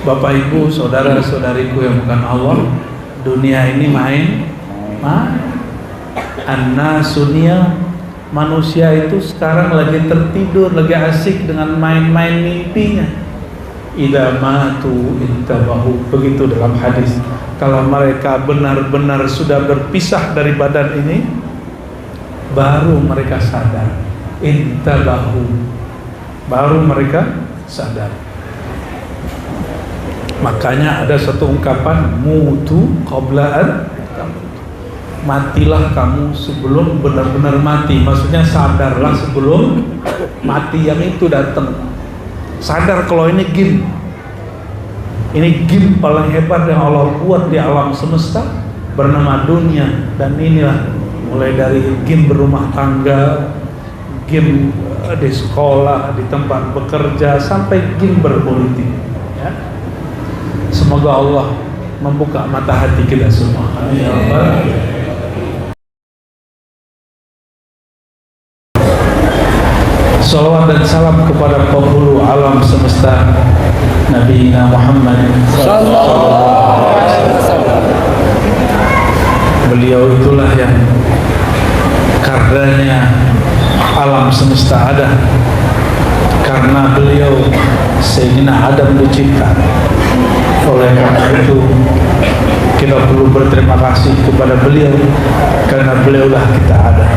Bapak Ibu, saudara-saudariku yang bukan Allah, dunia ini main. An-nasunia, manusia itu sekarang lagi tertidur, lagi asik dengan main-main mimpinya. Idza matu intabahu, begitu dalam hadis. Kalau mereka benar-benar sudah berpisah dari badan ini, baru mereka sadar. Intabahu, baru mereka sadar. Makanya ada satu ungkapan, mutu qablaan, matilah kamu sebelum benar-benar mati. Maksudnya sadarlah sebelum mati yang itu datang. Sadar kalau ini game paling hebat yang Allah buat di alam semesta, bernama dunia. Dan inilah mulai dari game berumah tangga, game di sekolah, di tempat bekerja, sampai game berpolitik, ya. Semoga Allah membuka mata hati kita semua. Salawat dan salam kepada penghulu alam semesta, Nabi Muhammad sallallahu alaihi wasallam. Beliau itulah yang karenanya alam semesta ada, karena beliau Sayyidina Adam dicipta. Oleh karena itu kita perlu berterima kasih kepada beliau, karena beliaulah kita ada.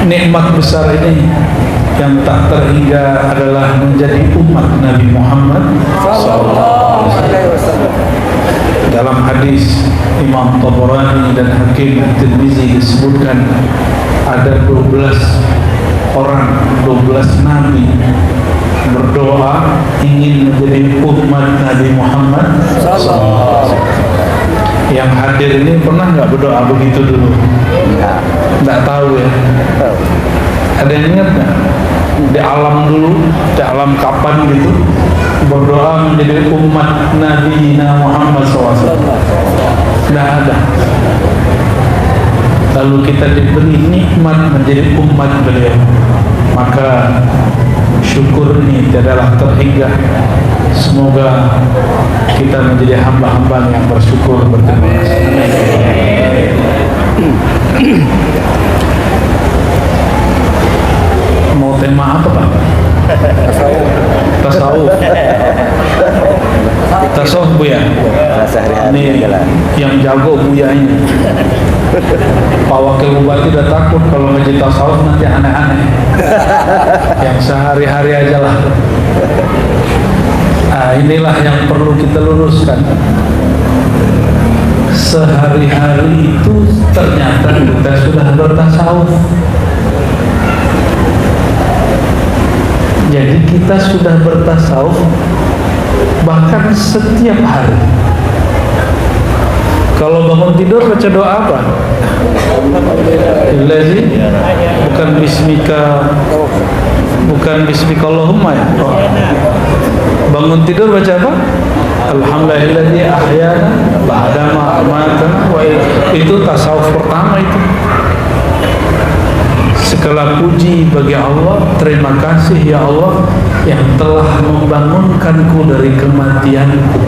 Nikmat besar ini yang tak terhingga adalah menjadi umat Nabi Muhammad sallallahu alaihi wasallam. Dalam hadis Imam Tabarani dan Hakim At-Tirmizi disebutkan ada 12 orang, 12 nabi berdoa ingin menjadi umat Nabi Muhammad sallallahu alaihi wasallam. Yang hadir ini pernah nggak berdoa begitu dulu? Nggak tahu ya? Ada yang ingat nggak? Di alam dulu, di alam kapan gitu, berdoa menjadi umat Nabi Muhammad SAW? Nggak ada. Lalu kita diberi nikmat menjadi umat beliau, maka syukur ini tidaklah terhingga. Semoga kita menjadi hamba-hamba yang bersyukur, berterima kasih. Mau tema apa Pak? Tasawuf. Tasawuf Buya. Ini yang jago Buya ini. Pak Wakil Bupati udah takut kalau ngaji tasawuf nanti aneh-aneh. Yang sehari-hari aja lah. Nah, inilah yang perlu kita luruskan. Sehari-hari itu ternyata kita sudah bertasawuf. Jadi kita sudah bertasawuf bahkan setiap hari. Kalau bangun tidur baca doa apa? Ilazi, bukan bismika, bukan bismikallahumma ya. Bangun tidur baca apa? Alhamdulillahi ahyana ba'dama amatana. Itu tasawuf pertama itu. Segala puji bagi Allah, terima kasih ya Allah yang telah membangunkanku dari kematianku.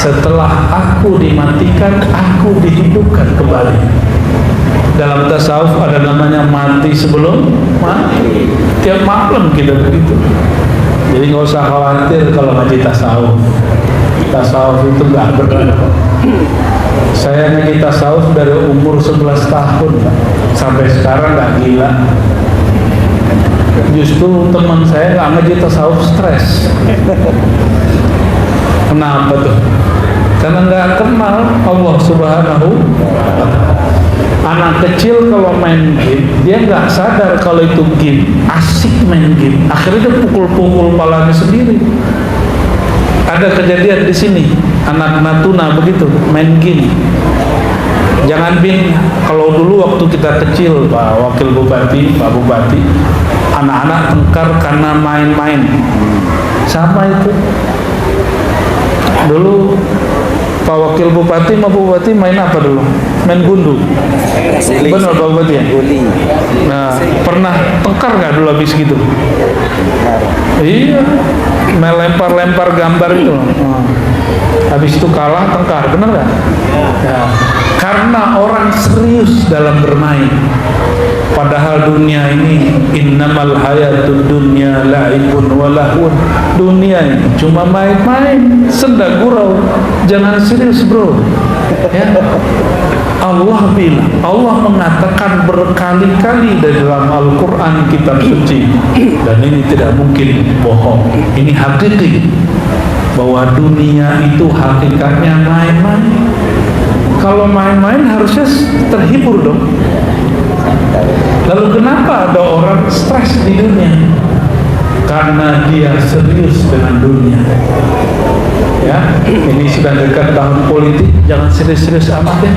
Setelah aku dimatikan, aku dihidupkan kembali. Dalam tasawuf ada namanya mati sebelum mati. Tiap malam kita begitu. Jadi nggak usah khawatir kalau ngaji tasawuf. Tasawuf itu nggak berat. Saya ngaji tasawuf dari umur 11 tahun sampai sekarang nggak gila. Justru teman saya nggak ngaji tasawuf stres. Kenapa tuh? Karena nggak kenal Allah Subhanahu wa Ta'ala. Anak kecil kalau main game, dia nggak sadar kalau itu game, asik main game. Akhirnya dia pukul-pukul palanya sendiri. Ada kejadian di sini, anak Natuna begitu, main game. Jangan bin, kalau dulu waktu kita kecil, Pak Wakil Bupati, Pak Bupati, anak-anak tengkar karena main-main. Sama itu. Dulu Pak Wakil Bupati sama Bupati main apa dulu? main gundu. Benar Pak Bupati ya? Nah, pernah tengkar nggak dulu habis gitu? Iya, melempar-lempar gambar itu loh. Habis itu kalah tengkar, benar nggak? Ya. Karena orang serius dalam bermain. Padahal dunia ini innamal hayatud dunya la'ibun wa lahun. Dunia ini cuma main-main, senda gurau. Jangan serius, bro. Ya. Allah bilang, Allah mengatakan berkali-kali dari dalam Al-Quran kitab suci, dan ini tidak mungkin bohong, ini hakiki, bahwa dunia itu hakikatnya main-main. Kalau main-main harusnya terhibur dong. Lalu kenapa ada orang stres di dunia? Karena dia serius dengan dunia. Ya, ini sudah dekat tahun politik, jangan serius-serius amat ya.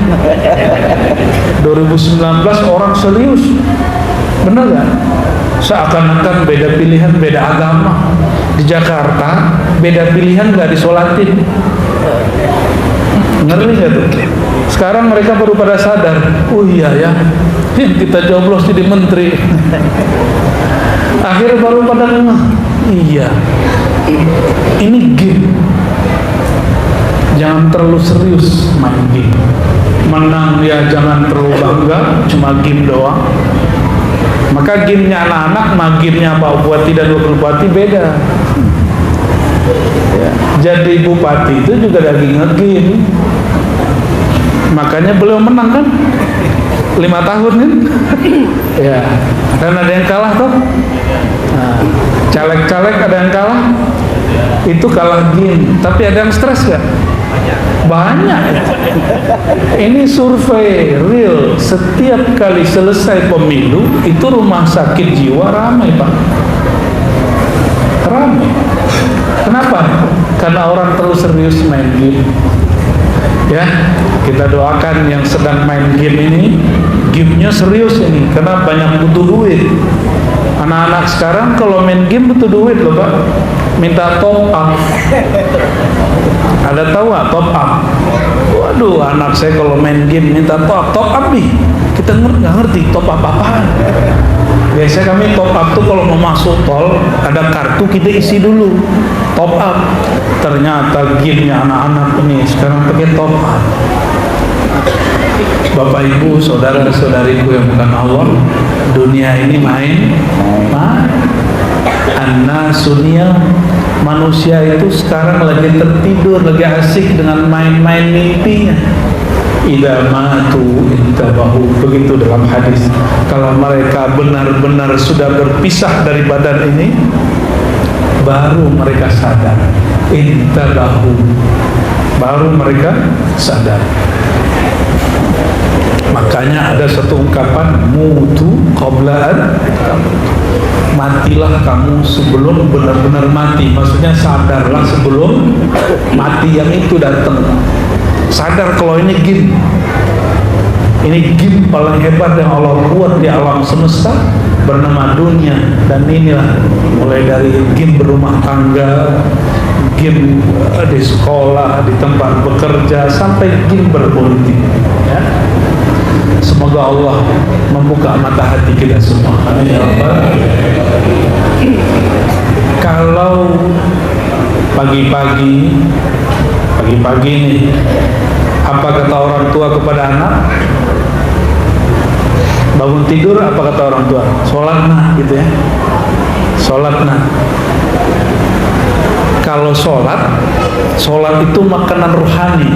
2019 orang serius, benar gak? Seakan-akan beda pilihan, beda agama. Di Jakarta beda pilihan gak disolatin. Ngeri gak tuh? Sekarang mereka baru pada sadar, oh iya ya, kita joblos jadi menteri. Akhirnya baru pada ngeh, iya, ini game. Jangan terlalu serius main game. Menang ya jangan terlalu bangga, cuma game doang. Maka gamenya anak-anak, sama gamenya Pak Bupati dan Wakil Bupati beda. Ya. Jadi Bupati itu juga lagi nge-game. Makanya beliau menang kan 5 tahun kan. Ya, dan ada yang kalah tuh. Nah, caleg-caleg ada yang kalah, itu kalah game. Tapi ada yang stres gak? Banyak. Ini survei real. Setiap kali selesai pemilu itu rumah sakit jiwa ramai Pak, ramai. Kenapa? Karena orang terlalu serius main game. Ya, kita doakan yang sedang main game ini, gamenya serius ini, karena banyak butuh duit. Anak-anak sekarang kalau main game butuh duit loh Pak, minta top up. Ada tahu nggak top up? Waduh, anak saya kalau main game minta top up nih, kita nggak ngerti top up apaan. Biasanya kami top up tuh kalau mau masuk tol, ada kartu kita isi dulu, top up. Ternyata gamenya anak-anak ini sekarang pakai top up. Bapak Ibu, saudara-saudariku yang bukan Allah, dunia ini main. An-nasunia, manusia itu sekarang lagi tertidur, lagi asik dengan main-main mimpinya. Idza matu intabahu, begitu dalam hadis. Kalau mereka benar-benar sudah berpisah dari badan ini, baru mereka sadar. Intabahu, baru mereka sadar. Makanya ada satu ungkapan, mutu qablaan, matilah kamu sebelum benar-benar mati. Maksudnya sadarlah sebelum mati yang itu datang. Sadar kalau ini game. Ini game paling hebat yang Allah buat di alam semesta, bernama dunia. Dan inilah mulai dari game berumah tangga, game di sekolah, di tempat bekerja, sampai game berpolitik. Ya. Semoga Allah membuka mata hati kita semua. Amin. Kalau pagi-pagi nih, apa kata orang tua kepada anak? Bangun tidur, apa kata orang tua? Sholat nah, gitu ya. Sholat nah. Kalau sholat itu makanan rohani.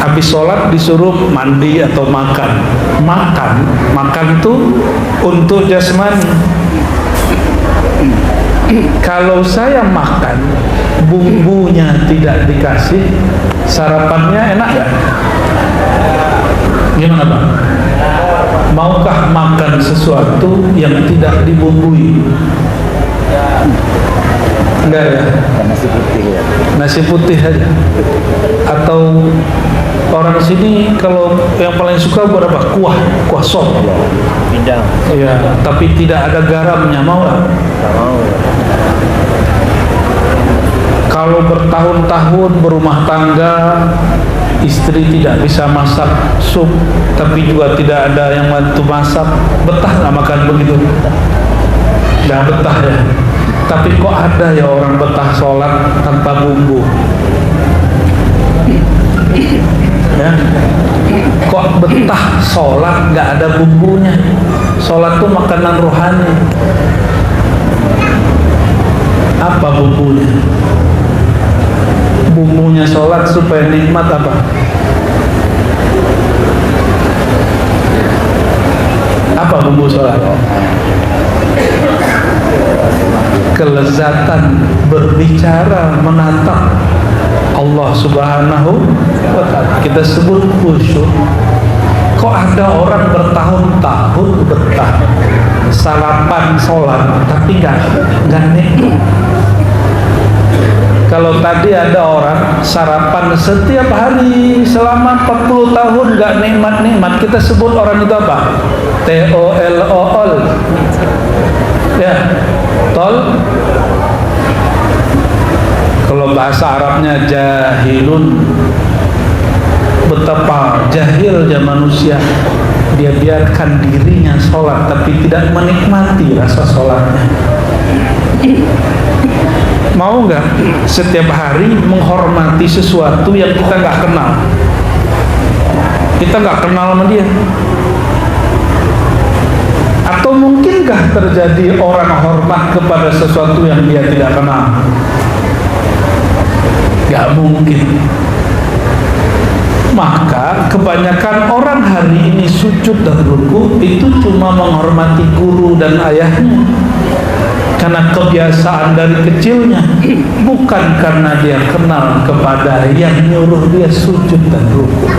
Habis sholat disuruh mandi atau makan. Makan itu untuk jasmani. Kalau saya makan, bumbunya tidak dikasih, sarapannya enak gak? Gimana Bang? Maukah makan sesuatu yang tidak dibumbui? Enggak ya? Nasi putih ya? Nasi putih aja. Atau orang sini kalau yang paling suka buat apa? Kuah sop. Pindang. Iya, tapi tidak ada garamnya, mau nggak? Nggak mau. Kalau bertahun-tahun berumah tangga, istri tidak bisa masak sup, tapi juga tidak ada yang bantu masak, betah nggak makan begitu? Nggak betah ya. Tapi kok ada ya orang betah sholat tanpa bumbu? Ya, kok betah sholat nggak ada bumbunya? Sholat tuh makanan rohani. Apa bumbunya? Bumbunya sholat supaya nikmat apa? Apa bumbu sholat? Kelezatan berbicara, menatap Allah Subhanahu wa ta'ala. Kita sebut khusyuk. Kok ada orang bertahun-tahun betah sarapan sholat tapi nggak nikmat? Kalau tadi ada orang sarapan setiap hari selama 40 tahun nggak nikmat-nikmat, kita sebut orang itu apa? TOLOL. Ya, tol. Kalau bahasa Arabnya jahilun. Betapa jahilnya manusia, dia biarkan dirinya sholat tapi tidak menikmati rasa sholatnya. Mau nggak setiap hari menghormati sesuatu yang kita nggak kenal? Kita nggak kenal sama dia. Atau mungkinkah terjadi orang hormat kepada sesuatu yang dia tidak kenal? Nggak mungkin. Maka kebanyakan orang hari ini sujud dan ruku itu cuma menghormati guru dan ayahnya, karena kebiasaan dari kecilnya, bukan karena dia kenal kepada yang nyuruh dia sujud dan ruku.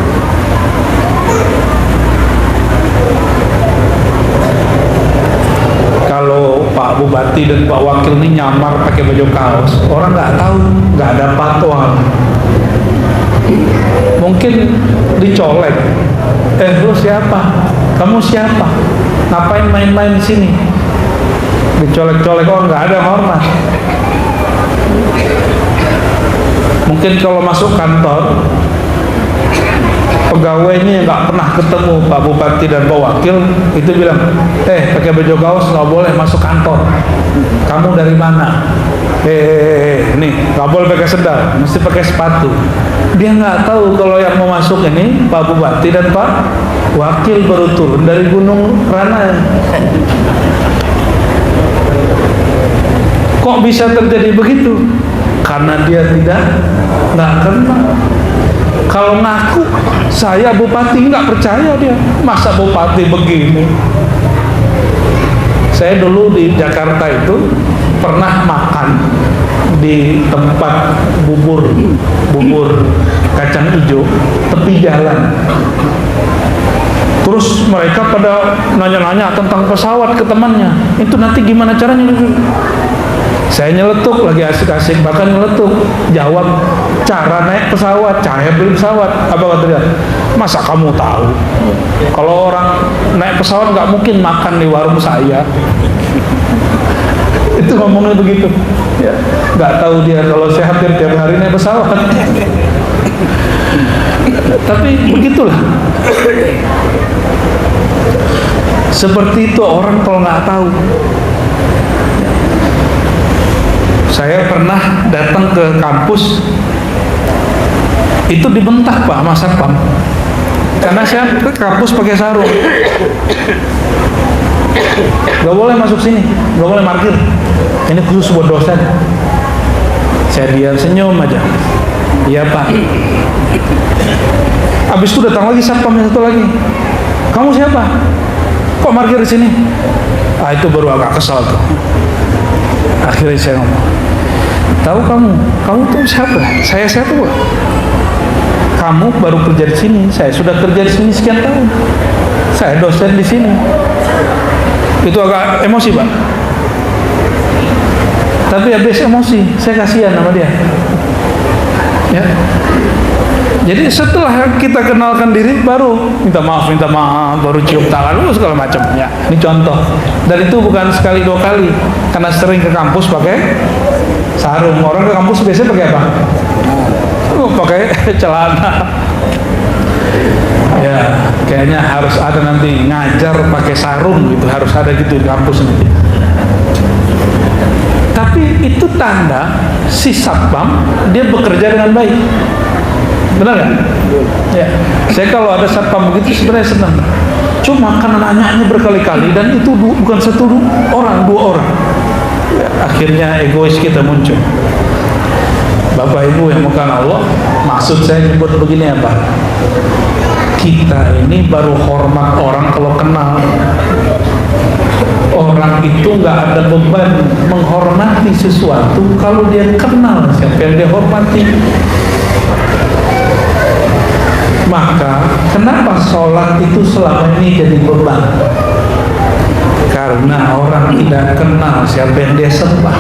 Kalau Pak Bupati dan Pak Wakil ini nyamar pakai baju kaos, orang nggak tahu, nggak ada patwal. Mungkin dicolek, lu siapa? Kamu siapa? Ngapain main-main di sini? Dicolek-colek, oh nggak ada hormat. Mungkin kalau masuk kantor, pegawainya nggak pernah ketemu Pak Bupati dan Pak Wakil, itu bilang, pakai baju kaos nggak boleh masuk kantor. Kamu dari mana? Nih nggak boleh pakai sendal, mesti pakai sepatu. Dia nggak tahu kalau yang mau masuk ini Pak Bupati dan Pak Wakil baru turun dari Gunung Rana. Kok bisa terjadi begitu? Karena dia nggak kenal. Kalau ngaku saya bupati, nggak percaya dia. Masa bupati begini? Saya dulu di Jakarta itu pernah makan di tempat bubur kacang hijau tepi jalan. Terus mereka pada nanya-nanya tentang pesawat ke temannya. Itu nanti gimana caranya? Saya nyeletuk, lagi asik-asik, bahkan nyeletuk, jawab cara naik pesawat, cara beli pesawat. Apa kata dia? Masa kamu tahu? Kalau orang naik pesawat nggak mungkin makan di warung saya. Itu ngomongnya begitu. Ya, nggak tahu dia kalau saya hampir tiap hari naik pesawat. Tapi begitulah. Seperti itu orang kalau nggak tahu. Saya pernah datang ke kampus, itu dibentak Pak sama Satpam, karena saya ke kampus pakai sarung. Gak boleh masuk sini, gak boleh parkir. Ini khusus buat dosen. Saya diam senyum aja. Iya Pak. Habis itu datang lagi Satpam yang satu lagi. Kamu siapa? Kok parkir di sini? Ah, itu baru agak kesal tuh. Akhirnya saya ngomong, tahu kamu tuh siapa? Saya siapa? Kamu baru kerja di sini, saya sudah kerja di sini sekian tahun. Saya dosen di sini. Itu agak emosi Pak. Tapi habis emosi, saya kasihan sama dia. Ya. Jadi setelah kita kenalkan diri, baru minta maaf, baru cium tangan, segala macam. Ya, ini contoh. Dan itu bukan sekali dua kali, karena sering ke kampus pakai sarung. Orang ke kampus biasanya pakai apa? Pakai celana. Kayaknya harus ada nanti ngajar pakai sarung gitu, harus ada gitu di kampus nanti. Tapi itu tanda si satpam dia bekerja dengan baik. Benar nggak? Ya. Saya kalau ada satpam begitu sebenarnya senang. Cuma karena nanyanya berkali-kali dan itu bukan satu orang, dua orang. Ya, akhirnya egois kita muncul. Bapak Ibu yang bukan Allah, maksud saya nyebut begini apa? Kita ini baru hormat orang kalau kenal. Orang itu nggak ada beban menghormati sesuatu kalau dia kenal siapa yang dia hormati. Maka kenapa sholat itu selama ini jadi beban? Karena orang tidak kenal siapa yang dia sembah.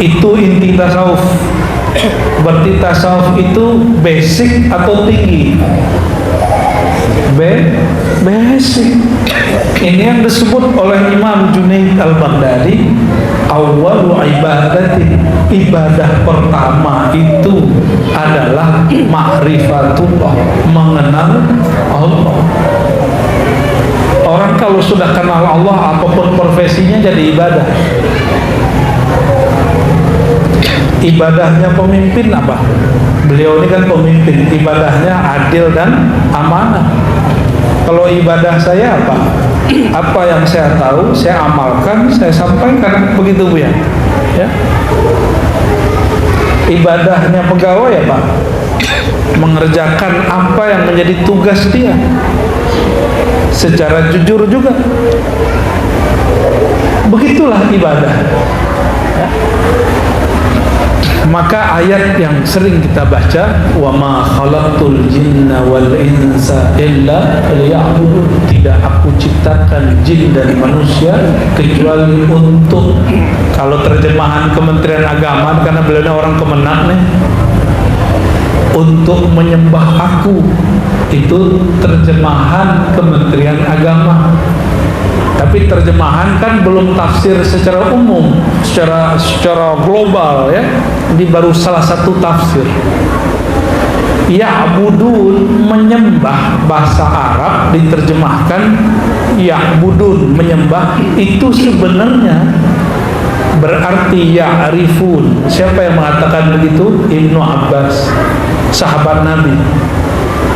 Itu inti tasawuf. Berarti tasawuf itu basic atau tinggi? Basic. Ini yang disebut oleh Imam Junaid al-Baghdadi, awwalu ibadati, ibadah pertama itu adalah ma'rifatullah, mengenal Allah. Orang kalau sudah kenal Allah, apapun profesinya jadi ibadah. Ibadahnya pemimpin apa? Beliau ini kan pemimpin, ibadahnya adil dan amanah. Kalau ibadah saya apa? Apa yang saya tahu, saya amalkan, saya sampaikan, begitu Bu ya. Ya. Ibadahnya pegawai apa? Mengerjakan apa yang menjadi tugas dia secara jujur juga. Begitulah ibadah. Ya. Maka ayat yang sering kita baca, wa ma khalaqtul jinna wal insa illa liya'budun, tidak aku ciptakan jin dan manusia kecuali untuk, kalau terjemahan Kementerian Agama, karena beliau orang Kemenak nih, untuk menyembah aku, itu terjemahan Kementerian Agama. Tapi terjemahan kan belum tafsir secara umum, secara global ya. Ini baru salah satu tafsir. Ya'budun, menyembah, bahasa Arab diterjemahkan ya'budun, menyembah, itu sebenarnya berarti ya'rifun. Siapa yang mengatakan begitu? Ibnu Abbas, sahabat Nabi.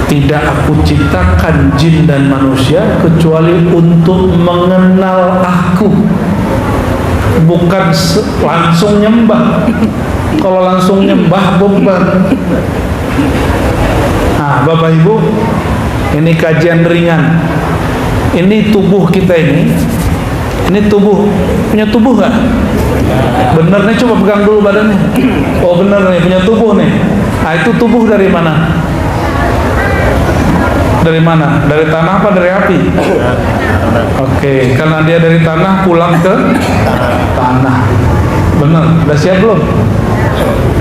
Tidak aku ciptakan jin dan manusia kecuali untuk mengenal aku, bukan langsung nyembah. Kalau langsung nyembah beban. Nah, Bapak Ibu, ini kajian ringan. Ini tubuh kita ini tubuh, punya tubuh nggak? Bener nih, coba pegang dulu badannya. Oh bener nih, punya tubuh nih. Nah, itu tubuh dari mana? Dari mana? Dari tanah apa dari api? Oke, karena dia dari tanah, pulang ke tanah. Benar, udah siap belum?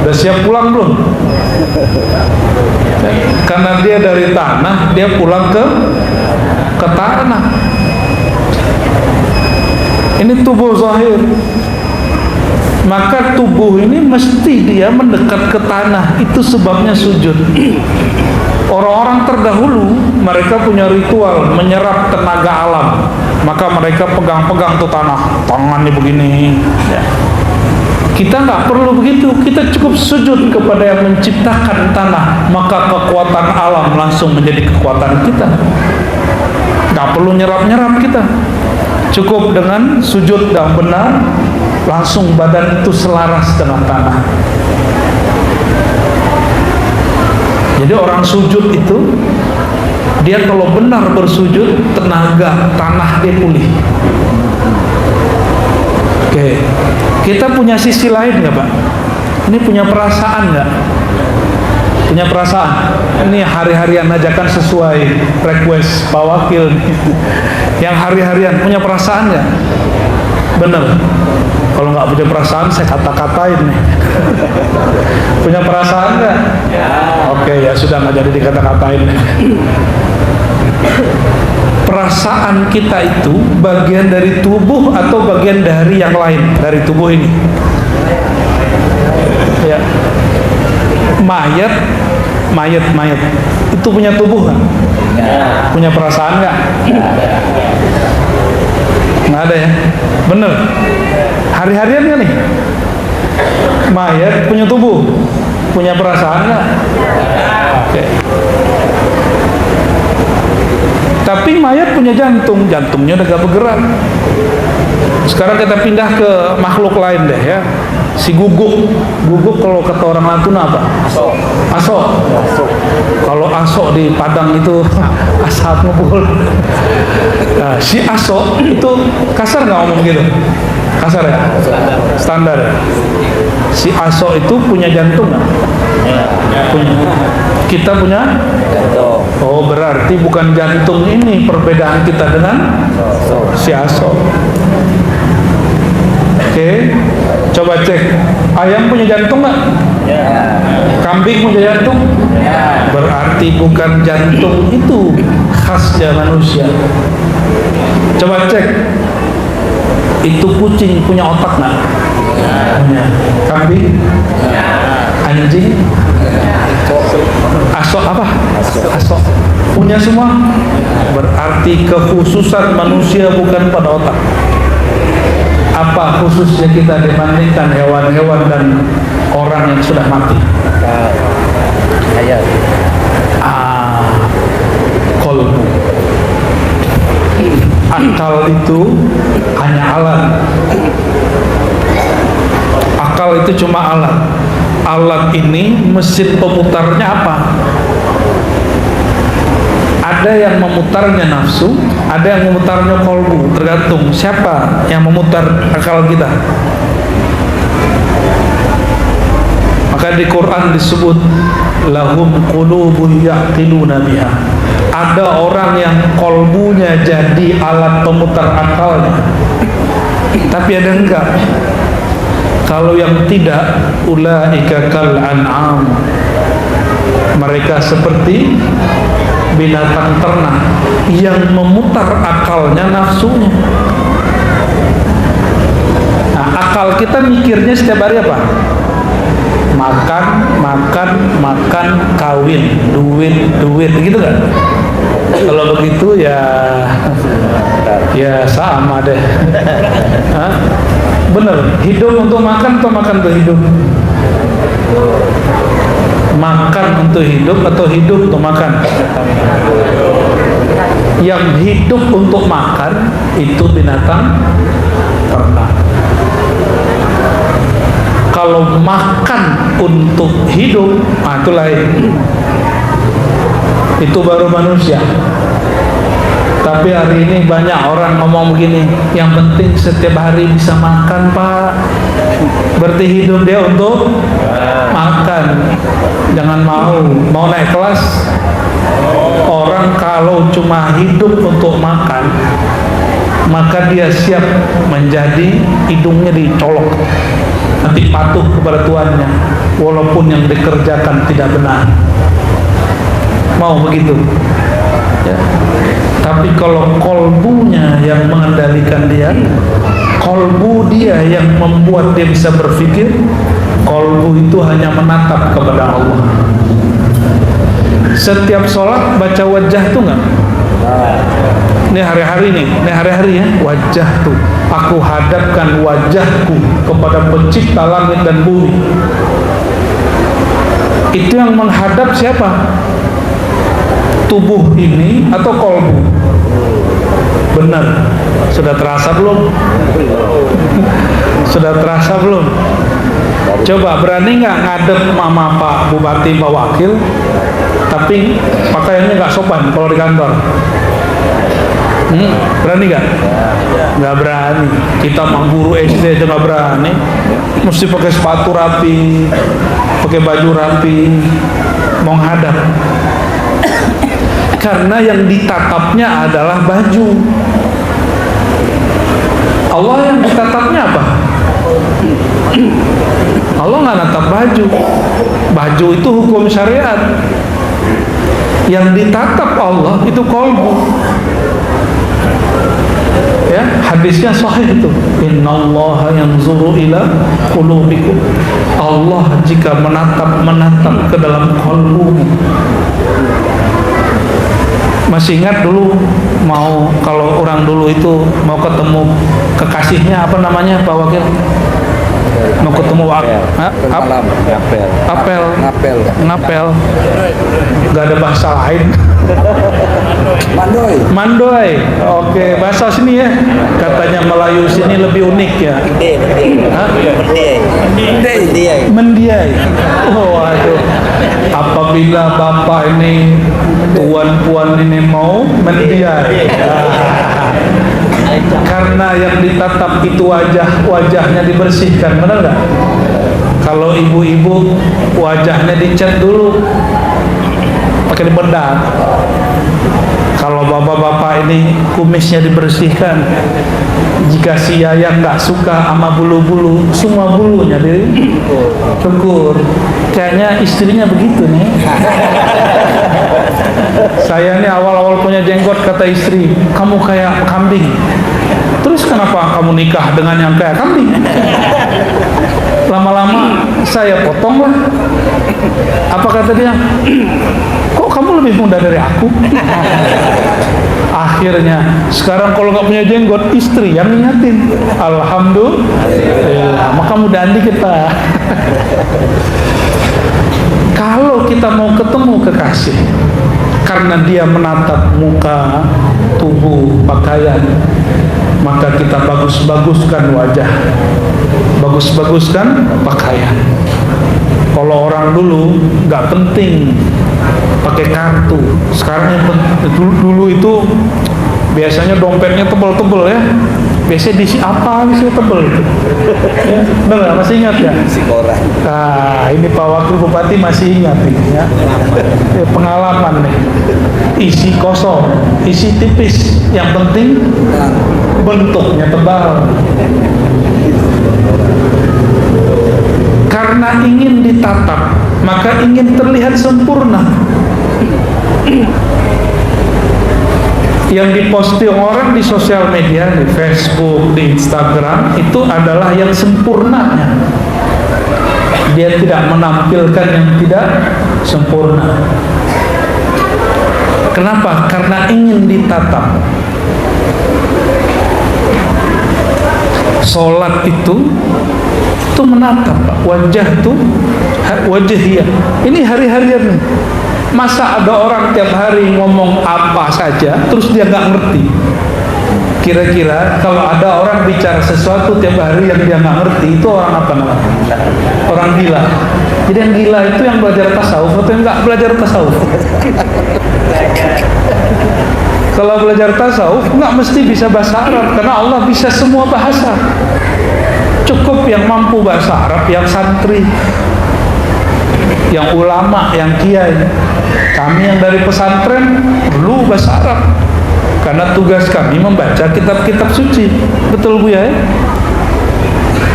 Udah siap pulang belum? Karena dia dari tanah, dia pulang ke tanah. Ini tubuh zahir. Maka tubuh ini mesti dia mendekat ke tanah. Itu sebabnya sujud. Orang-orang terdahulu mereka punya ritual menyerap tenaga alam, maka mereka pegang-pegang tuh tanah, tangannya begini ya. Kita nggak perlu begitu, kita cukup sujud kepada yang menciptakan tanah, maka kekuatan alam langsung menjadi kekuatan kita. Nggak perlu nyerap-nyerap kita, cukup dengan sujud yang benar, langsung badan itu selaras dengan tanah. Jadi orang sujud itu, dia kalau benar bersujud, tenaga tanah dia pulih. Oke, kita punya sisi lain nggak Pak? Ini punya perasaan nggak? Punya perasaan? Ini hari-harian ajakan sesuai request Pak Wakil. Yang hari-harian punya perasaan nggak? Bener. Kalau nggak punya perasaan, saya kata-katain nih. Punya perasaan nggak? Ya. Oke, ya sudah, nggak jadi dikata-katain. Perasaan kita itu bagian dari tubuh atau bagian dari yang lain dari tubuh ini? Ya. mayat itu punya tubuh nggak? Punya perasaan nggak? Nggak ada ya? Bener. Hari-harian nggak nih? Mayat punya tubuh, punya perasaan nggak? Oke. Tapi mayat punya jantung, jantungnya udah gak bergerak. Sekarang kita pindah ke makhluk lain deh ya. Si guguk kalau kata orang Natuna apa? Aso. Kalau aso di Padang itu asap ngebul. Nah, si aso itu kasar nggak ngomong gitu? Kasar ya? Standar ya? Si aso itu punya jantung nggak? Punya. Kita punya? Oh, berarti bukan jantung ini perbedaan kita dengan si aso. Oke, coba cek. Ayam punya jantung nggak? Kambing punya jantung? Berarti bukan jantung itu khasnya manusia. Coba cek. Itu kucing punya otak nggak? Punya. Kambing? Anjing? Aso apa? Aso. Punya semua? Berarti kekhususan manusia bukan pada otak. Apa khususnya kita dibandingkan hewan-hewan dan orang yang sudah mati? Kolbu. Akal itu hanya alat. Akal itu cuma alat. Alat ini mesin pemutarnya apa? Ada yang memutarnya nafsu, ada yang memutarnya kolbu. Tergantung siapa yang memutar akal kita. Maka di Quran disebut lahum qulubun yaqiluna biha. Ada orang yang kolbunya jadi alat pemutar akalnya, tapi ada enggak. Kalau yang tidak, ulaika kal an'am, mereka seperti binatang ternak yang memutar akalnya nafsunya. Nah, akal kita mikirnya setiap hari apa? Makan, kawin, duit, gitu kan? Kalau begitu ya sama deh. Hah? Bener, hidup untuk makan atau makan untuk hidup? Makan untuk hidup atau hidup untuk makan? Yang hidup untuk makan itu binatang ternak. Kalau makan untuk hidup, itu lain. Itu baru manusia. Tapi hari ini banyak orang ngomong begini, yang penting setiap hari bisa makan, Pak. Berarti hidup dia untuk makan. Jangan mau naik kelas. Orang kalau cuma hidup untuk makan, maka dia siap menjadi hidungnya dicolok, nanti patuh kepada tuannya walaupun yang dikerjakan tidak benar. Mau begitu ya. Tapi kalau kolbunya yang mengendalikan dia, kolbu dia yang membuat dia bisa berpikir, kolbu itu hanya menatap kepada Allah. Setiap sholat baca wajah tuh nggak? Ini hari-hari ya, wajah tuh. Aku hadapkan wajahku kepada pencipta langit dan bumi. Itu yang menghadap siapa? Tubuh ini atau kolbu? Benar. Sudah terasa belum? Sudah terasa belum? Coba berani nggak ngadep mama Pak Bupati, Pak Wakil, tapi pakaiannya nggak sopan kalau di kantor? Berani nggak? Nggak berani. Kita mah guru SD aja nggak berani. Mesti pakai sepatu rapi, pakai baju rapi, mau ngadap. Karena yang ditatapnya adalah baju. Allah yang ditatapnya apa? Allah nggak natap baju. Baju itu hukum syariat. Yang ditatap Allah itu kolbu. Ya, hadisnya sahih itu. Innallaha yanzuru ila qulubikum. Allah jika menatap ke dalam kolbu, Masih ingat dulu kalau orang dulu itu mau ketemu kekasihnya, apa namanya Pak Wakil? Mau ketemu ngapel, nggak ada bahasa lain. Mandoy. Oke, bahasa sini ya. Katanya Melayu sini lebih unik ya. Mendiai. Oh, aduh. Apabila bapak ini, tuan-puan ini mau mendiai. Karena yang ditatap itu wajahnya dibersihkan, benar nggak? Kalau ibu-ibu wajahnya dicat dulu pakai bedak. Kalau bapak-bapak ini kumisnya dibersihkan. Jika si Yayang nggak suka sama bulu-bulu, semua bulunya ditegur. Kayaknya istrinya begitu nih. Saya ini awal-awal punya jenggot, kata istri, kamu kayak kambing. Terus kenapa kamu nikah dengan yang kayak kambing? Lama-lama saya potong lah. Apa kata dia? Kok kamu lebih muda dari aku? Akhirnya sekarang kalau nggak punya jenggot, istri yang ingatin. Alhamdulillah. Maka mudahan dikit kita. Kalau kita mau ketemu kekasih, karena dia menatap muka, tubuh, pakaian, maka kita bagus-baguskan wajah, bagus-baguskan pakaian. Kalau orang dulu nggak penting pakai kartu. Sekarang yang dulu itu biasanya dompetnya tebel-tebel ya. Biasanya diisi apa sih tebel? Ya, benar, masih ingat ya? Isi koran. Nah, ini Pak Wakil Bupati masih ingat ini ya. Pengalaman nih. Isi kosong, isi tipis. Yang penting bentuknya tebal. Karena ingin ditatap, maka ingin terlihat sempurna. Yang diposting orang di sosial media, di Facebook, di Instagram, itu adalah yang sempurnanya. Dia tidak menampilkan yang tidak sempurna. Kenapa? Karena ingin ditatap. Sholat itu menatap, wajah itu wajahnya. Ini hari-harian nih. Masa ada orang tiap hari ngomong apa saja terus dia nggak ngerti? Kira-kira kalau ada orang bicara sesuatu tiap hari yang dia nggak ngerti, itu orang apa namanya? Orang gila. Jadi yang gila itu yang belajar tasawuf atau yang nggak belajar tasawuf? Kalau belajar tasawuf nggak mesti bisa bahasa Arab, karena Allah bisa semua bahasa. Cukup yang mampu bahasa Arab, yang santri, yang ulama, yang kiai. Kami yang dari pesantren perlu bahasa Arab, karena tugas kami membaca kitab-kitab suci. Betul Bu ya?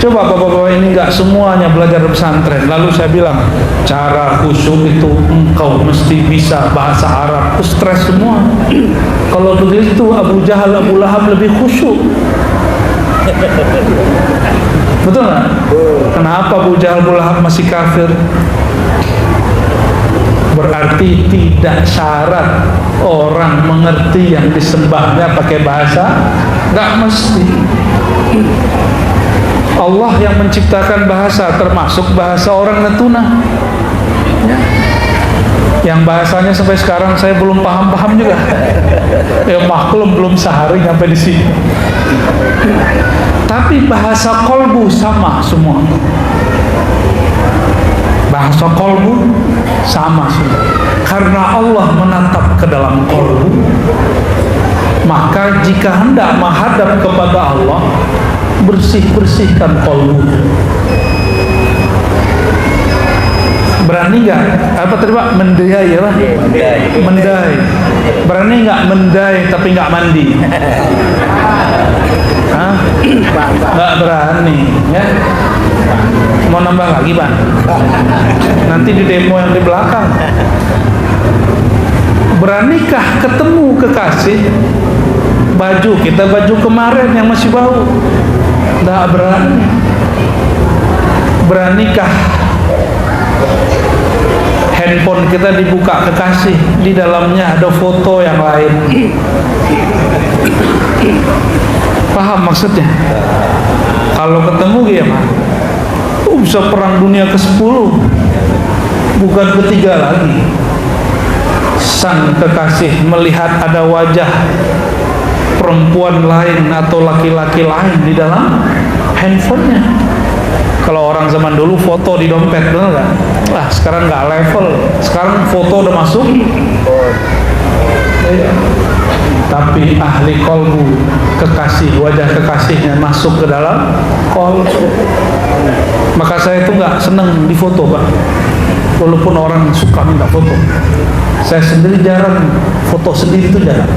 Coba bapak-bapak ini nggak semuanya belajar pesantren. Lalu saya bilang, cara khusyuk itu engkau mesti bisa bahasa Arab. Itu stres semua. Kalau begitu Abu Jahal, Abu Lahab lebih khusyuk. Betul nggak? Kenapa Abu Jahal, Abu Lahab masih kafir? Berarti tidak syarat orang mengerti yang disembahnya pakai bahasa, nggak mesti. Allah yang menciptakan bahasa, termasuk bahasa orang Natuna, ya. Yang bahasanya sampai sekarang saya belum paham-paham juga. Ya maklum belum sehari sampai di sini. Tapi bahasa kolbu sama semua. Bahasa kolbu sama semua. Karena Allah menatap ke dalam kolbu, maka jika hendak menghadap kepada Allah, bersihkan kolbu. Berani nggak? Apa tadi Pak? Mendai ya Pak? Mendai. Berani nggak mendai tapi nggak mandi? Hah? Nggak berani ya? Mau nambah lagi Pak? Nanti di demo yang di belakang. Beranikah ketemu kekasih, baju kita baju kemarin yang masih bau? Nggak berani. Beranikah handphone kita dibuka kekasih, di dalamnya ada foto yang lain. Paham maksudnya? Kalau ketemu gimana? Bisa perang dunia ke-10, bukan ketiga lagi. Sang kekasih melihat ada wajah perempuan lain atau laki-laki lain di dalam handphonenya. Kalau orang zaman dulu foto di dompet, benar nggak? Lah sekarang nggak level. Sekarang foto udah masuk. Tapi ahli kolbu, kekasih, wajah kekasihnya masuk ke dalam kolbu. Maka saya itu nggak seneng difoto, Pak. Walaupun orang suka minta foto, saya sendiri jarang foto sendiri, itu jarang.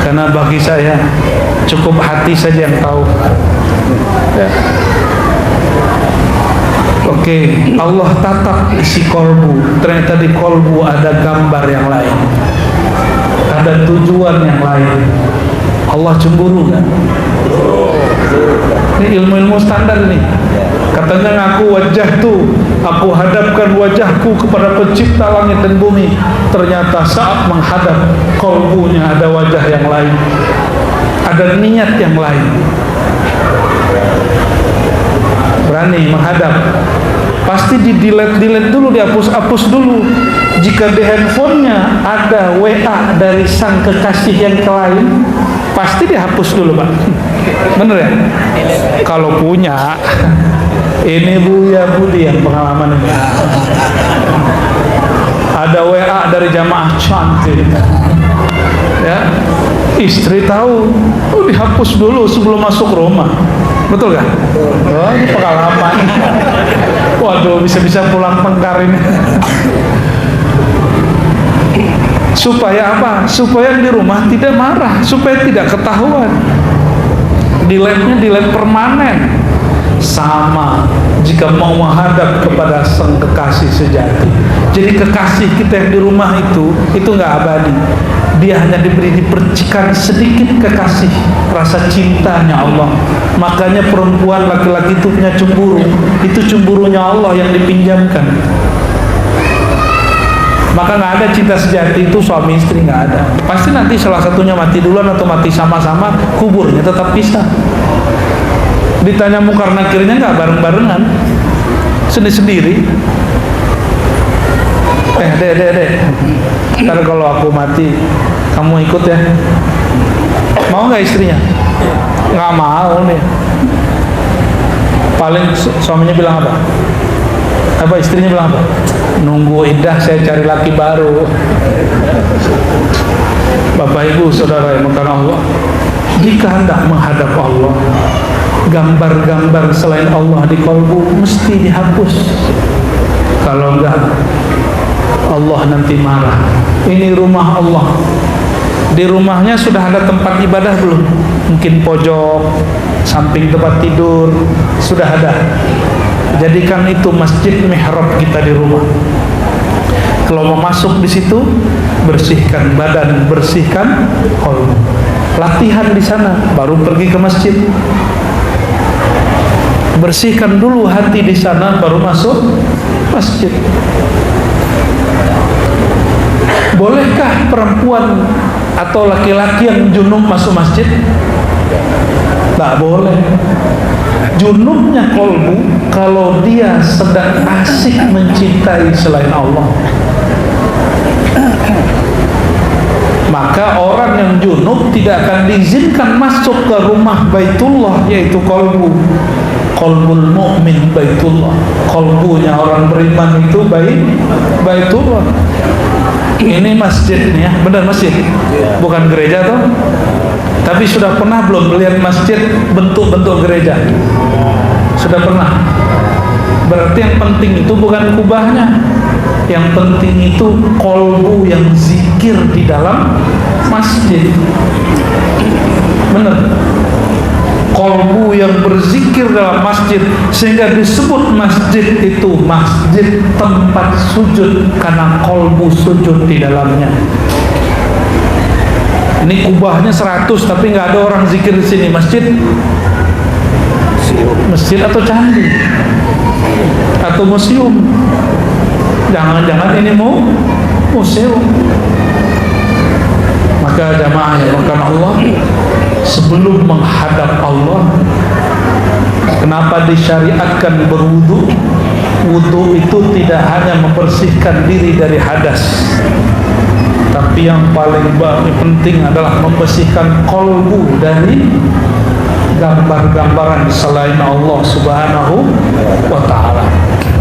Karena bagi saya cukup hati saja yang tahu. Ya. Oke, Allah tatap isi kolbu. Ternyata di kolbu ada gambar yang lain, ada tujuan yang lain. Allah cemburu kan? Ini ilmu-ilmu standar nih. Katanya ngaku wajah tuh, aku hadapkan wajahku kepada pencipta langit dan bumi. Ternyata saat menghadap, kolbunya ada wajah yang lain, ada niat yang lain. Berani menghadap, pasti di-delete dulu, dihapus dulu. Jika di handphonenya ada WA dari sang kekasih yang lain, pasti dihapus dulu, Pak. Bener ya? Kalau punya, ini Buya Budi yang pengalaman ini. Ada WA dari jamaah cantik, ya, istri tahu, dihapus dulu sebelum masuk rumah. Betul kan? Oh, ini pengalaman. Waduh, bisa-bisa pulang pengkar ini. Supaya apa? Supaya di rumah tidak marah, supaya tidak ketahuan. Delete-nya delete permanen. Sama jika mau menghadap kepada sang kekasih sejati. Jadi kekasih kita yang di rumah itu nggak abadi. Dia hanya diberi dipercikan sedikit kekasih, rasa cintanya Allah. Makanya perempuan, laki-laki itu punya cemburu. Itu cemburunya Allah yang dipinjamkan. Maka nggak ada cinta sejati itu suami istri, nggak ada. Pasti nanti salah satunya mati duluan atau mati sama-sama, kuburnya tetap pisah. Ditanya mungkar nakirnya nggak bareng-barengan, sendiri-sendiri. Dek, ntar kalau aku mati, kamu ikut ya. Mau nggak istrinya? Nggak mau nih. Paling suaminya bilang apa? Apa istrinya bilang apa? Nunggu iddah, saya cari laki baru. Bapak Ibu Saudara yang mengasihi Allah, jika hendak menghadap Allah, gambar-gambar selain Allah di kolbu mesti dihapus. Kalau enggak, Allah nanti marah. Ini rumah Allah. Di rumahnya sudah ada tempat ibadah belum? Mungkin pojok, samping tempat tidur, sudah ada. Jadikan itu masjid mihrab kita di rumah. Kalau mau masuk di situ, bersihkan badan, bersihkan kolbu. Latihan di sana, baru pergi ke masjid. Bersihkan dulu hati di sana, baru masuk masjid. Bolehkah perempuan atau laki-laki yang junub masuk masjid? Tak boleh. Junubnya kolbu kalau dia sedang asik mencintai selain Allah. Maka orang yang junub tidak akan diizinkan masuk ke rumah Baitullah, yaitu kolbu. Kolbul mu'min Baitullah. Kolbunya orang beriman itu Baitullah. Ini masjid nih ya, benar masjid, bukan gereja toh. Tapi sudah pernah belum melihat masjid bentuk-bentuk gereja? Sudah pernah. Berarti yang penting itu bukan kubahnya, yang penting itu kolbu yang zikir di dalam masjid. Benar. Kolbu yang berzikir dalam masjid, sehingga disebut masjid itu masjid tempat sujud, karena kolbu sujud di dalamnya. Ini kubahnya 100 tapi nggak ada orang zikir di sini. Masjid atau candi atau museum. Jangan-jangan ini museum. Maka jamaah yang dimuliakan Allah, sebelum menghadap Allah, kenapa disyariatkan berwudu? Wudu itu tidak hanya membersihkan diri dari hadas, tapi yang paling penting adalah membersihkan kolbu dari gambar-gambaran selain Allah Subhanahu wa ta'ala.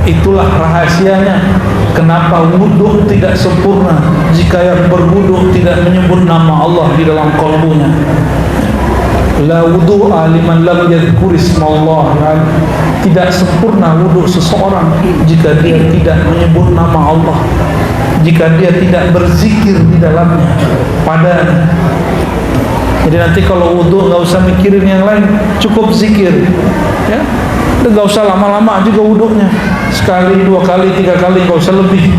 Itulah rahasianya kenapa wudu tidak sempurna jika yang berwudu tidak menyebut nama Allah di dalam kolbunya. La wudu'a liman lam yadhkur ismallah. Tidak sempurna wudu seseorang jika dia tidak menyebut nama Allah, jika dia tidak berzikir di dalamnya padanya. Jadi nanti kalau wudu nggak usah mikirin yang lain, cukup zikir, ya. Nggak usah lama-lama juga wudunya, sekali, 2 kali, 3 kali, nggak usah lebih.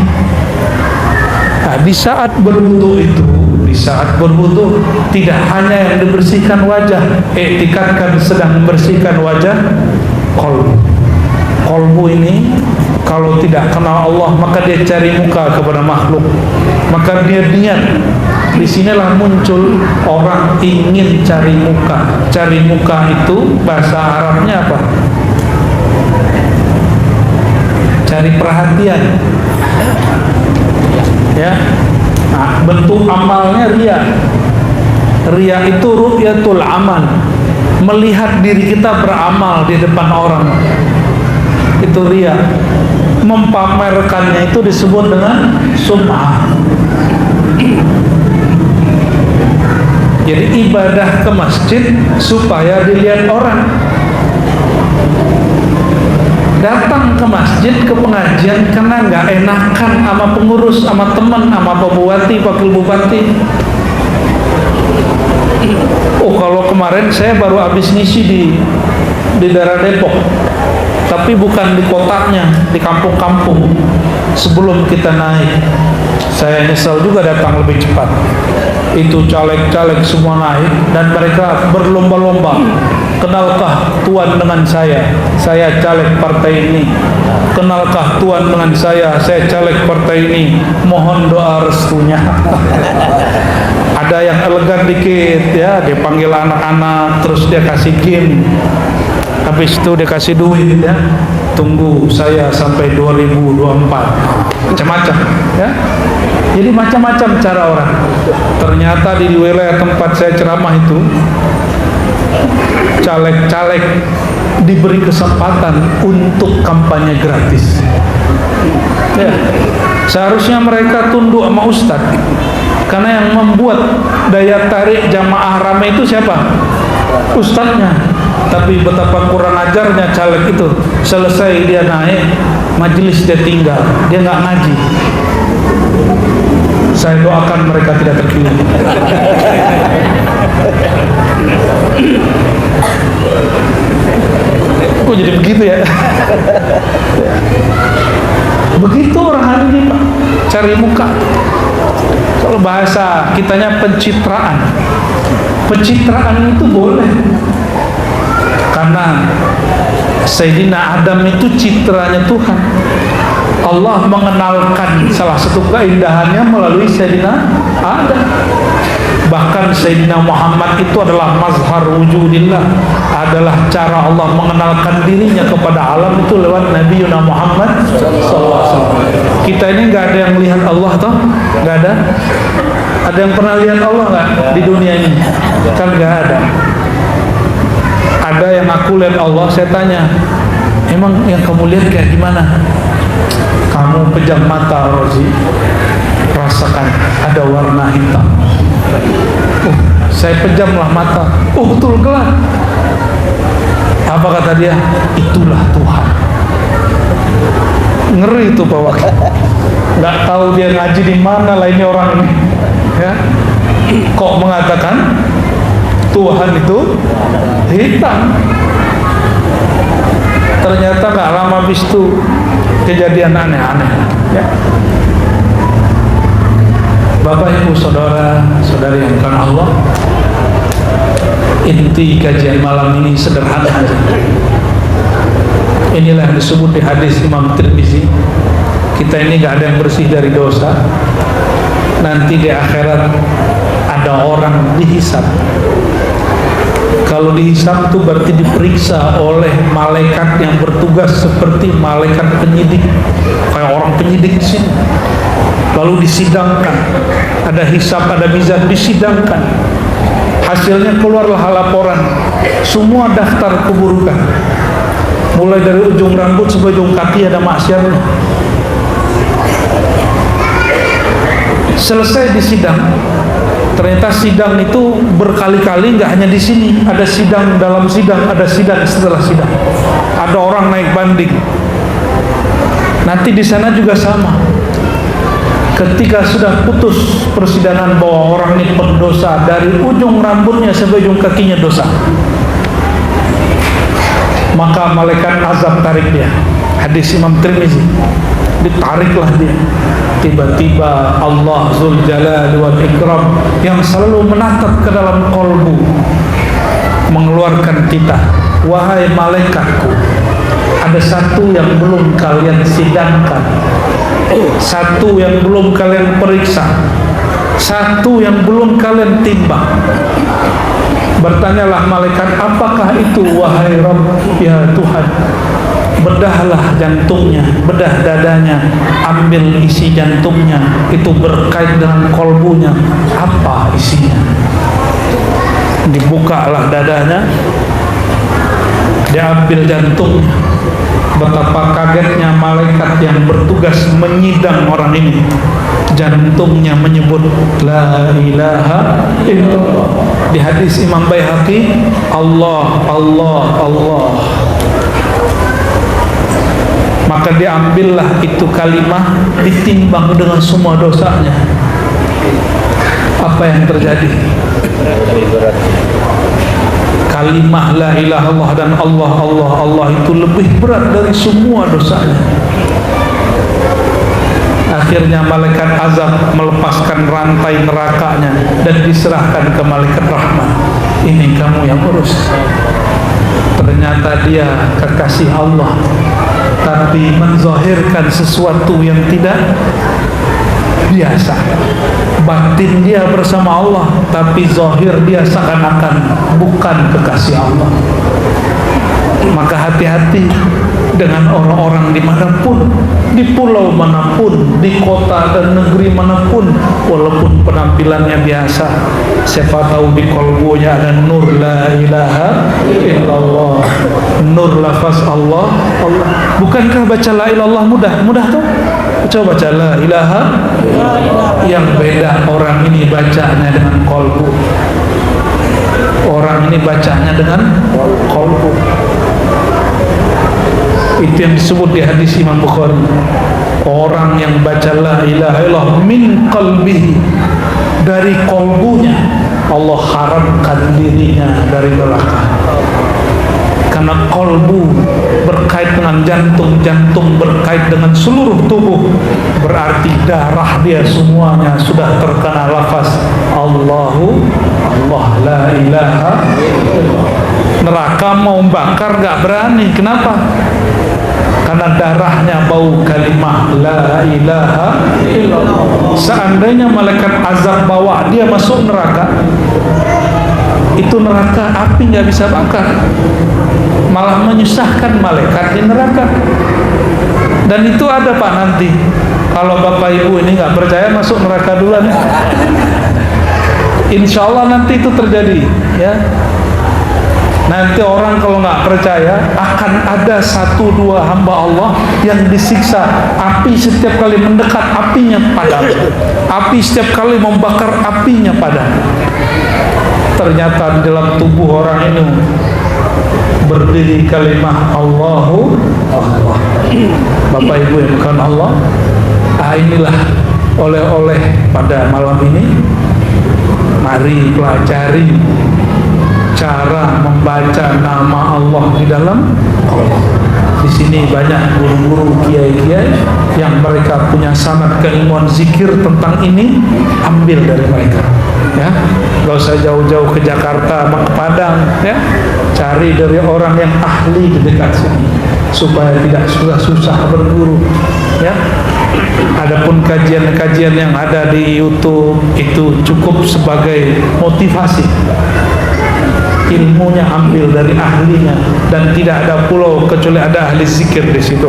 Nah, di saat berwudu itu, di saat berwudu tidak hanya yang dibersihkan wajah, iktikadkan sedang membersihkan wajah, kolbu ini kalau tidak kenal Allah maka dia cari muka kepada makhluk, maka dia niat. Disinilah muncul orang ingin cari muka. Cari muka itu bahasa Arabnya apa? Cari perhatian, ya. Nah, bentuk amalnya ria. Ria itu ru'yatul amal, melihat diri kita beramal di depan orang. Itu ria. Mempamerkannya itu disebut dengan sum'ah. Jadi ibadah ke masjid supaya dilihat orang. Datang ke masjid, ke pengajian karena nggak enakan sama pengurus, sama teman, sama pak bupati, wakil bupati. Oh, kalau kemarin saya baru habis ngisi di daerah Depok, tapi bukan di kotanya, di kampung-kampung. Sebelum kita naik, saya nyesal juga datang lebih cepat. Itu caleg-caleg semua naik dan mereka berlomba-lomba. Kenalkah Tuan dengan saya caleg partai ini. Kenalkah Tuan dengan saya caleg partai ini. Mohon doa restunya. Ada yang elegan dikit, ya, dia panggil anak-anak, terus dia kasih game. Habis itu dia kasih duit, ya. Tunggu saya sampai 2024. Macam-macam, ya. Jadi macam-macam cara orang. Ternyata di wilayah tempat saya ceramah itu, caleg-caleg diberi kesempatan untuk kampanye gratis, ya. Seharusnya mereka tunduk sama ustadz, karena yang membuat daya tarik jamaah ramai itu siapa? Ustadznya. Tapi betapa kurang ajarnya caleg itu. Selesai dia naik, majelis dia tinggal, dia nggak ngaji. Saya doakan mereka tidak terpilih. Kok jadi begitu ya? Begitu orang hari ini, Pak, cari muka. Kalau bahasa kitanya pencitraan. Pencitraan itu boleh, karena Sayyidina Adam itu citranya Tuhan. Allah mengenalkan salah satu keindahannya melalui Sayyidina Adam. Bahkan Sayyidina Muhammad itu adalah mazhar wujudillah, adalah cara Allah mengenalkan dirinya kepada alam itu lewat Nabi Muhammad SAW. Kita ini nggak ada yang melihat Allah, toh? Nggak ada. Ada yang pernah lihat Allah nggak di dunia ini? Kan nggak ada. Ada yang aku lihat Allah, saya tanya, emang yang kamu lihat kayak gimana? Kamu pejam mata, Rozi, rasakan ada warna hitam. Saya pejamlah mata, betul gelap. Apa kata dia? Itulah Tuhan. Ngeri itu Pak Wakil. Nggak tahu dia ngaji di mana lah ini orang ini, ya. Kok mengatakan Tuhan itu hitam? Ternyata nggak lama habis itu kejadian aneh-aneh, ya. Bapak Ibu Saudara Saudari yang dimuliakan Allah, inti kajian malam ini sederhana saja. Inilah yang disebut di hadis Imam Tirmizi, kita ini nggak ada yang bersih dari dosa. Nanti di akhirat ada orang dihisab. Kalau dihisab itu berarti diperiksa oleh malaikat yang bertugas seperti malaikat penyidik, kayak orang penyidik di sini. Lalu disidangkan, ada hisab, ada mizan, disidangkan. Hasilnya keluarlah laporan, semua daftar keburukan, mulai dari ujung rambut sampai ujung kaki ada maksiatnya. Selesai disidang, ternyata sidang itu berkali-kali, nggak hanya di sini, ada sidang dalam sidang, ada sidang setelah sidang, ada orang naik banding. Nanti di sana juga sama. Ketika sudah putus persidangan bahwa orang ini pendosa dari ujung rambutnya sampai ujung kakinya dosa, maka malaikat azab tarik dia. Hadis Imam Tirmizi, ditariklah dia. Tiba-tiba Allah Zul Jalal wal Ikram yang selalu menatap ke dalam kolbu mengeluarkan titah, wahai malaikatku, ada satu yang belum kalian sidangkan, satu yang belum kalian periksa, satu yang belum kalian timbang. Bertanyalah malaikat, apakah itu wahai Rabb, ya Tuhan? Bedahlah jantungnya, bedah dadanya, ambil isi jantungnya, itu berkait dengan kolbunya, apa isinya? Dibukalah dadanya, diambil jantungnya. Betapa kagetnya malaikat yang bertugas menyidang orang ini. Jantungnya menyebut la ilaha illallah. Di hadis Imam Baihaqi, Allah, Allah, Allah. Maka diambillah itu kalimah, ditimbang dengan semua dosanya. Apa yang terjadi? Kalimah la ilaha illallah dan Allah, Allah, Allah itu lebih berat dari semua dosanya. Akhirnya malaikat azab melepaskan rantai nerakanya dan diserahkan ke malaikat rahmat. Ini kamu yang urus. Ternyata dia kekasih Allah, tapi menzahirkan sesuatu yang tidak biasa. Batin dia bersama Allah, tapi zahir dia seakan-akan bukan kekasih Allah. Maka hati-hati dengan orang-orang dimanapun, di pulau manapun, di kota dan negeri manapun, walaupun penampilannya biasa, siapa tahu di kolbunya ada nur la ilaha illallah, nur lafaz Allah, Allah. Bukankah baca la ilallah mudah? Mudah tuh. Coba baca la ilaha. Yang beda orang ini bacanya dengan kolbu, orang ini bacanya dengan kolbu. Itu yang disebut di hadis Imam Bukhari, orang yang baca la ilaha illallah min qalbihi, dari kolbunya, Allah haramkan dirinya dari neraka. Karena kolbu berkait dengan jantung, jantung berkait dengan seluruh tubuh, berarti darah dia semuanya sudah terkena lafaz Allahu Allah, la ilaha illallah. Neraka mau bakar gak berani. Kenapa? Karena darahnya bau kalimah la ilaha illallah. Seandainya malaikat azab bawa dia masuk neraka, itu neraka api nggak bisa bakar, malah menyusahkan malaikat di neraka. Dan itu ada Pak nanti. Kalau Bapak Ibu ini nggak percaya, masuk neraka duluan. Insya Allah nanti itu terjadi, ya. Nanti orang kalau nggak percaya, akan ada 1-2 hamba Allah yang disiksa. Api setiap kali mendekat, apinya padam. Api setiap kali membakar, apinya padam. Ternyata di dalam tubuh orang ini berdiri kalimah Allahu Allah. Bapak Ibu yang bukan Allah, inilah oleh-oleh pada malam ini. Mari pelajari cara membaca nama Allah di dalam Al-Quran. Di sini banyak guru-guru, kiai-kiai yang mereka punya sanad keilmuan zikir tentang ini, ambil dari mereka. Ya, gak usah jauh-jauh ke Jakarta, ke Padang, ya. Cari dari orang yang ahli di dekat sini supaya tidak susah-susah berguru, ya. Adapun kajian-kajian yang ada di YouTube itu cukup sebagai motivasi. Ilmunya ambil dari ahlinya, dan tidak ada pulau kecuali ada ahli zikir di situ.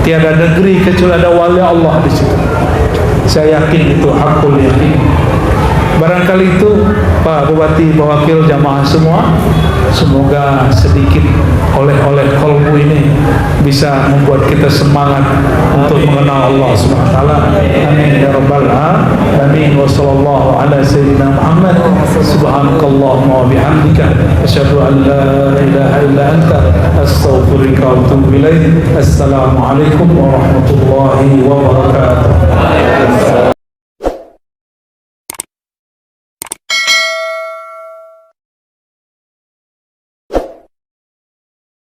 Tiada negeri kecuali ada wali Allah di situ. Saya yakin itu hakul yakin. Barangkali itu Pak Bupati, Pak Wakil, jamaah semua, semoga sedikit oleh kolbu ini bisa membuat kita semangat untuk mengenal Allah Subhanahu wa taala. Amin ya rabbal alamin. Wa sallallahu ala sayyidina Muhammad. Subhanakallahumma wa bihamdika asyhadu an la ilaha illa anta astaghfiruka wa atubu ilaik. Assalamualaikum warahmatullahi wabarakatuh.